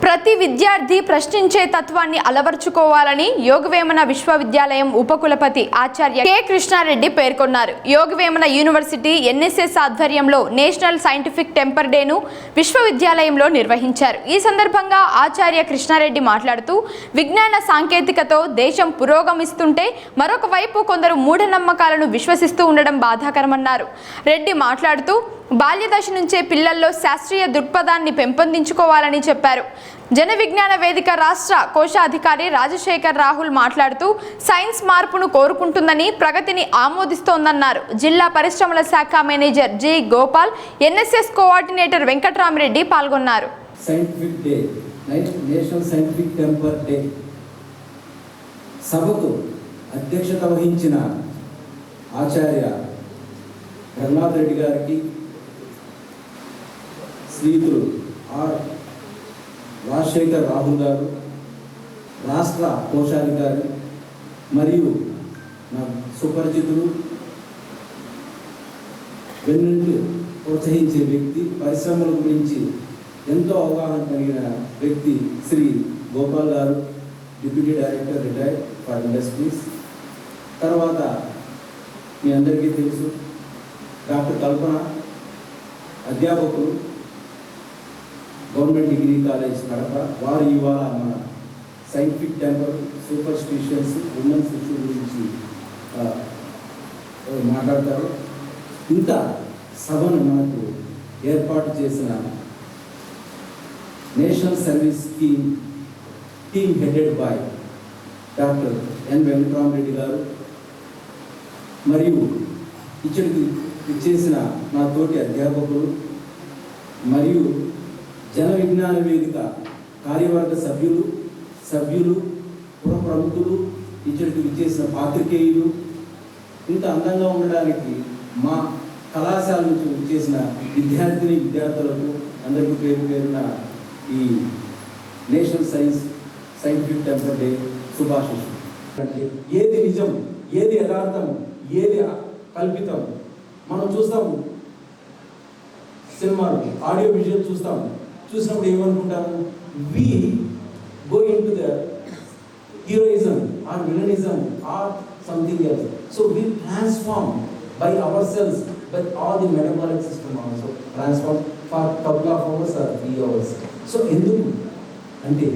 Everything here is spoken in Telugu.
ప్రతి విద్యార్థి ప్రశ్నించే తత్వాన్ని అలవర్చుకోవాలని యోగవేమన విశ్వవిద్యాలయం ఉపకులపతి ఆచార్య కె కృష్ణారెడ్డి పేర్కొన్నారు. యోగవేమన యూనివర్సిటీ ఎన్ఎస్ఎస్ ఆధ్వర్యంలో నేషనల్ సైంటిఫిక్ టెంపర్ డేను విశ్వవిద్యాలయంలో నిర్వహించారు. ఈ సందర్భంగా ఆచార్య కృష్ణారెడ్డి మాట్లాడుతూ విజ్ఞాన సాంకేతికతో దేశం పురోగమిస్తుంటే మరొక వైపు కొందరు మూఢనమ్మకాలను విశ్వసిస్తూ ఉండడం బాధాకరమన్నారు. రెడ్డి మాట్లాడుతూ బాల్యదశ నుంచే పిల్లల్లో శాస్త్రీయ దృక్పథాన్ని పెంపొందించుకోవాలని చెప్పారు. జన విజ్ఞాన వేదిక రాష్ట్ర కోశాధికారి రాజశేఖర్ రాహుల్ మాట్లాడుతూ సైన్స్ మార్పును కోరుకుంటుందని, ప్రగతిని ఆమోదిస్తోందన్నారు. జిల్లా పరిశ్రమల శాఖ manager G Gopal, NSS coordinator Venkatramareddy పాల్గొన్నారు. Scientific day, national scientific temper day సభకు అధ్యక్షత వహించిన ఆచార్య రఘునాథ్ రెడ్డి గారికి, శ్రీయుతులు ఆర్ రాజశేఖర్ రాహుల్ గారు, రాష్ట్ర కోశాధికారి మరియు నా సుపరిచితులు, వెన్నుండి ప్రోత్సహించే వ్యక్తి, పరిశ్రమల గురించి ఎంతో అవగాహన కలిగిన వ్యక్తి శ్రీ గోపాల్ గారు, deputy director retired for industries. తర్వాత మీ అందరికీ తెలుసు డాక్టర్ కల్పన, అధ్యాపకులు, గవర్నమెంట్ డిగ్రీ కాలేజ్ కడప. వారు ఇవాళ మన scientific temper, superstitions, women's issue గురించి మాట్లాడతారు. ఇంత సభను మనకు ఏర్పాటు చేసిన national service team headed by doctor N Venkatramareddy garu మరియు ఇచ్చడికి ఇచ్చేసిన నా తోటి అధ్యాపకులు మరియు జన విజ్ఞాన వేదిక కార్యవర్గ సభ్యులు పుర ప్రముఖులు, ఇచ్చడికి ఇచ్చేసిన పాత్రికేయులు, ఇంత అందంగా ఉండడానికి మా కళాశాల నుంచి ఇచ్చేసిన విద్యార్థులకు అందరికీ పేరున ఈ నేషనల్ సైంటిఫిక్ టెంపర్ డే శుభాశిషులు. అంటే ఏది నిజం, ఏది యథార్థం, ఏది కల్పితం మనం చూస్తాము. సినిమాలు, ఆడియో విజువల్ చూసినప్పుడు ఏమనుకుంటాము? We go into the heroism or villainism or something else. So we transform by our cells, but all the metabolic system also transform for couple of hours or 3 hours. సో ఎందుకు అంటే